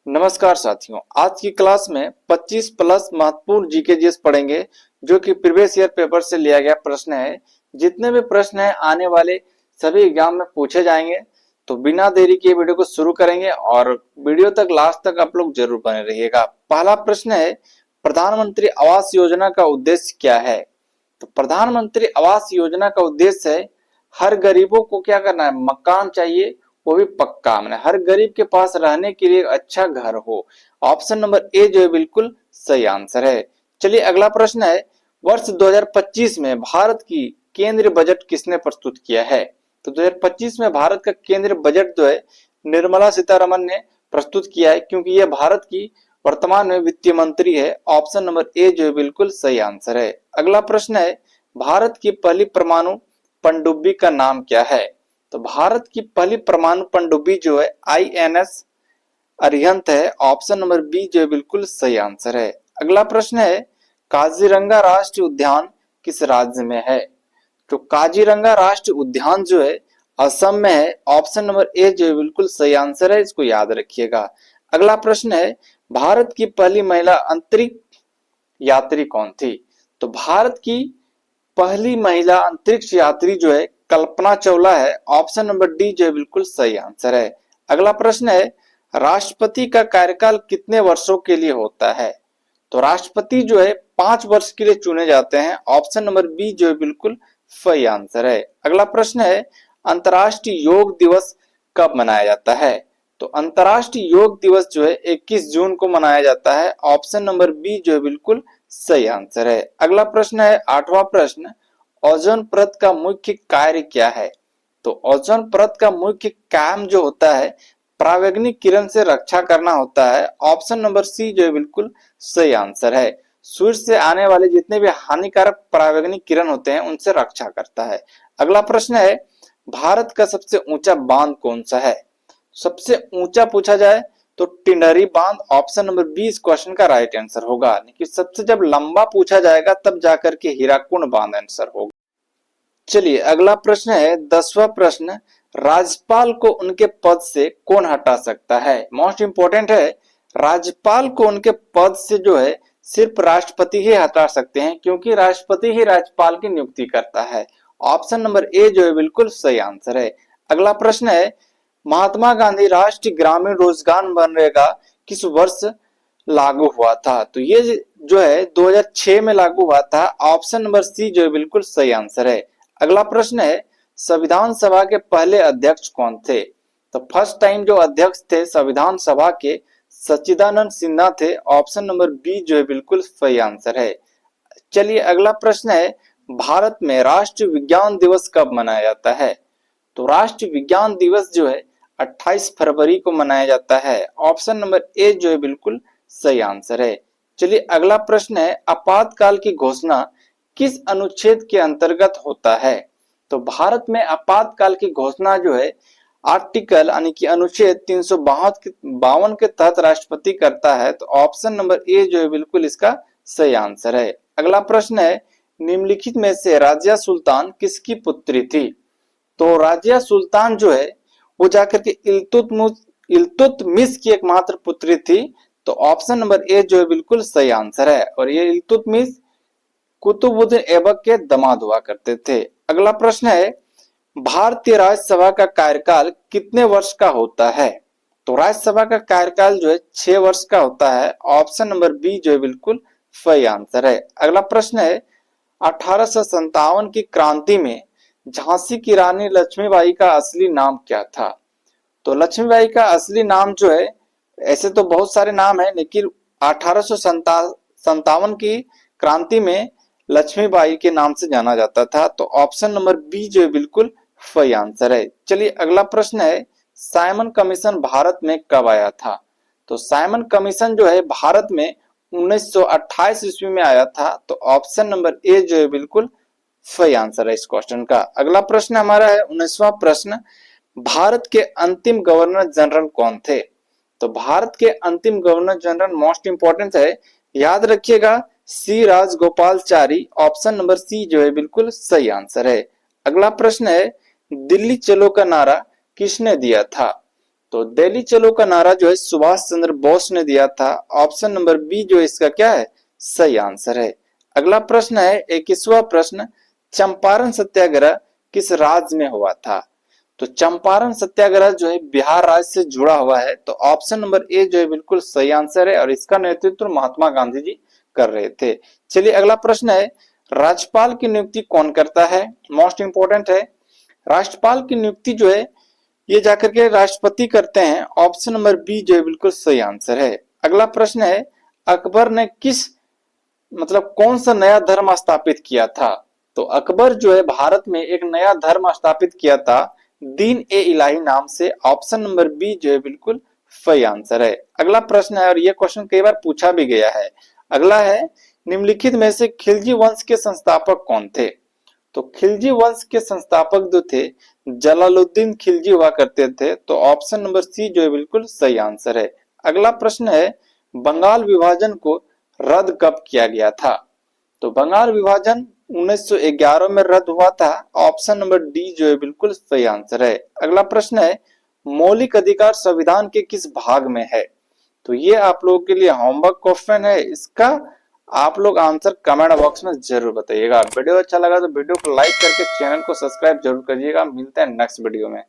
नमस्कार साथियों, आज की क्लास में 25 प्लस महत्वपूर्ण जीके जीएस पढ़ेंगे जो कि प्रीवियस ईयर पेपर से लिया गया प्रश्न है। जितने भी प्रश्न है आने वाले सभी एग्जाम में पूछे जाएंगे। तो बिना देरी के वीडियो को शुरू करेंगे और वीडियो तक लास्ट तक आप लोग जरूर बने रहिएगा। पहला प्रश्न है, प्रधानमंत्री आवास योजना का उद्देश्य क्या है? तो प्रधानमंत्री आवास योजना का उद्देश्य है हर गरीबों को क्या करना है, मकान चाहिए, वो भी पक्का। मैंने हर गरीब के पास रहने के लिए अच्छा घर हो। ऑप्शन नंबर ए जो है बिल्कुल सही आंसर है। चलिए अगला प्रश्न है, वर्ष 2025 में भारत की केंद्रीय बजट किसने प्रस्तुत किया है? तो 2025 में भारत का केंद्रीय बजट जो है निर्मला सीतारमण ने प्रस्तुत किया है, क्योंकि यह भारत की वर्तमान में वित्त मंत्री है। ऑप्शन नंबर ए जो है बिल्कुल सही आंसर है। अगला प्रश्न है, भारत की पहली परमाणु पनडुब्बी का नाम क्या है? तो भारत की पहली परमाणु पनडुब्बी जो है आईएनएस अरिहंत है। ऑप्शन नंबर बी जो है बिल्कुल सही आंसर है। अगला प्रश्न है, काजीरंगा राष्ट्रीय उद्यान किस राज्य में है? तो काजीरंगा राष्ट्रीय उद्यान जो है असम में है। ऑप्शन नंबर ए जो है बिल्कुल सही आंसर है, इसको याद रखिएगा। अगला प्रश्न है, भारत की पहली महिला अंतरिक्ष यात्री कौन थी? तो भारत की पहली महिला अंतरिक्ष यात्री जो है कल्पना चावला है। ऑप्शन नंबर डी जो है बिल्कुल सही आंसर है। अगला प्रश्न है, राष्ट्रपति का कार्यकाल कितने वर्षों के लिए होता है? तो राष्ट्रपति जो है 5 वर्ष के लिए चुने जाते हैं। ऑप्शन नंबर बी जो है बिल्कुल सही आंसर है। अगला प्रश्न है, अंतर्राष्ट्रीय योग दिवस कब मनाया जाता है? तो अंतर्राष्ट्रीय योग दिवस जो है 21 जून को मनाया जाता है। ऑप्शन नंबर बी जो है बिल्कुल सही आंसर है। अगला प्रश्न है, 8वां प्रश्न, ओजोन परत का मुख्य कार्य क्या है? तो ओजोन परत का मुख्य काम जो होता है परावैंगनिक किरण से रक्षा करना होता है। ऑप्शन नंबर सी जो है बिल्कुल सही आंसर है। सूर्य से आने वाले जितने भी हानिकारक परावैंगनिक किरण होते हैं उनसे रक्षा करता है। अगला प्रश्न है, भारत का सबसे ऊंचा बांध कौन सा है? सबसे ऊंचा पूछा जाए तो टिंडरी बांध। ऑप्शन नंबर बी इस क्वेश्चन का राइट आंसर होगा। लेकिन सबसे जब लंबा पूछा जाएगा तब जाकर के हीराकुंड बांध आंसर होगा। चलिए अगला प्रश्न है, 10वां प्रश्न, राज्यपाल को उनके पद से कौन हटा सकता है? मोस्ट इंपोर्टेंट है, राज्यपाल को उनके पद से जो है सिर्फ राष्ट्रपति ही हटा सकते हैं, क्योंकि राष्ट्रपति ही राज्यपाल की नियुक्ति करता है। ऑप्शन नंबर ए जो है बिल्कुल सही आंसर है। अगला प्रश्न है, महात्मा गांधी राष्ट्रीय ग्रामीण रोजगार मनरेगा किस वर्ष लागू हुआ था? तो ये जो है 2006 में लागू हुआ था। ऑप्शन नंबर सी जो है बिल्कुल सही आंसर है। अगला प्रश्न है, संविधान सभा के पहले अध्यक्ष कौन थे? तो फर्स्ट टाइम जो अध्यक्ष थे संविधान सभा के सच्चिदानंद सिन्हा थे। ऑप्शन नंबर बी जो है बिल्कुल सही आंसर है। चलिए अगला प्रश्न है, भारत में राष्ट्रीय विज्ञान दिवस कब मनाया जाता है? तो राष्ट्रीय विज्ञान दिवस जो है 28 फरवरी को मनाया जाता है। ऑप्शन नंबर ए जो है बिल्कुल सही आंसर है। चलिए अगला प्रश्न है, आपातकाल की घोषणा किस अनुच्छेद के अंतर्गत होता है? तो भारत में आपातकाल की घोषणा जो है आर्टिकल यानी कि अनुच्छेद 352 के तहत राष्ट्रपति करता है। तो ऑप्शन नंबर ए जो है बिल्कुल इसका सही आंसर है। अगला प्रश्न है, निम्नलिखित में से राजिया सुल्तान किसकी पुत्री थी? तो राजिया सुल्तान जो है वो जाकर के इल्तुतमिश की एकमात्र पुत्री थी। तो ऑप्शन नंबर ए जो है बिल्कुल सही आंसर है। और ये इल्तुतमिश कुतुबुद्दीन ऐबक के दामाद हुआ करते थे। अगला प्रश्न है, भारतीय राज्यसभा का कार्यकाल कितने वर्ष का होता है? तो राज्यसभा का कार्यकाल जो है 6 वर्ष का होता है। ऑप्शन नंबर बी जो है बिल्कुल सही आंसर है। अगला प्रश्न है, 1857 की क्रांति में झांसी की रानी लक्ष्मीबाई का असली नाम क्या था? तो लक्ष्मीबाई का असली नाम जो है, ऐसे तो बहुत सारे नाम है, लेकिन 1857 की क्रांति में लक्ष्मीबाई के नाम से जाना जाता था। तो ऑप्शन नंबर बी जो है बिल्कुल सही आंसर है। चलिए अगला प्रश्न है, साइमन कमीशन भारत में कब आया था? तो साइमन कमीशन जो है भारत में 1928 ईस्वी में आया था। तो ऑप्शन नंबर ए जो है बिल्कुल सही आंसर है इस क्वेश्चन का। अगला प्रश्न हमारा है 19वां प्रश्न, भारत के अंतिम गवर्नर जनरल कौन थे? तो भारत के अंतिम गवर्नर जनरल मोस्ट इंपोर्टेंट है, याद रखिएगा, सी राजगोपालचारी। ऑप्शन नंबर सी जो है बिल्कुल सही आंसर है। अगला प्रश्न है, दिल्ली चलो का नारा किसने दिया था? तो दिल्ली चलो का नारा जो है सुभाष चंद्र बोस ने दिया था। ऑप्शन नंबर बी जो इसका क्या है, सही आंसर है। अगला प्रश्न है 21वां प्रश्न, चंपारण सत्याग्रह किस राज्य में हुआ था? तो चंपारण सत्याग्रह जो है बिहार राज्य से जुड़ा हुआ है। तो ऑप्शन नंबर ए जो है बिल्कुल सही आंसर है और इसका नेतृत्व महात्मा गांधी जी कर रहे थे। चलिए अगला प्रश्न है, राज्यपाल की नियुक्ति कौन करता है? मोस्ट इंपोर्टेंट है। राष्ट्रपाल की नियुक्ति जो है ये जाकर के राष्ट्रपति करते हैं। ऑप्शन नंबर बी जो है बिल्कुल सही आंसर है। अगला प्रश्न है, अकबर ने किस मतलब कौन सा नया धर्म स्थापित किया था? तो अकबर जो है भारत में एक नया धर्म स्थापित किया था, दीन ए इलाही नाम से। ऑप्शन नंबर बी जो है बिल्कुल सही आंसर है। अगला प्रश्न है और यह क्वेश्चन कई बार पूछा भी गया है। अगला है, निम्नलिखित में से खिलजी वंश के संस्थापक कौन थे? तो खिलजी वंश के संस्थापक जो थे जलालुद्दीन खिलजी हुआ करते थे। तो ऑप्शन नंबर सी जो है बिल्कुल सही आंसर है। अगला प्रश्न है, बंगाल विभाजन को रद्द कब किया गया था? तो बंगाल विभाजन 1911 में रद्द हुआ था। ऑप्शन नंबर डी जो है बिल्कुल सही आंसर है। अगला प्रश्न है, मौलिक अधिकार संविधान के किस भाग में है? तो ये आप लोगों के लिए होमवर्क क्वेश्चन है, इसका आप लोग आंसर कमेंट बॉक्स में जरूर बताइएगा। वीडियो अच्छा लगा तो वीडियो को लाइक करके चैनल को सब्सक्राइब जरूर करिएगा। मिलते हैं नेक्स्ट वीडियो में।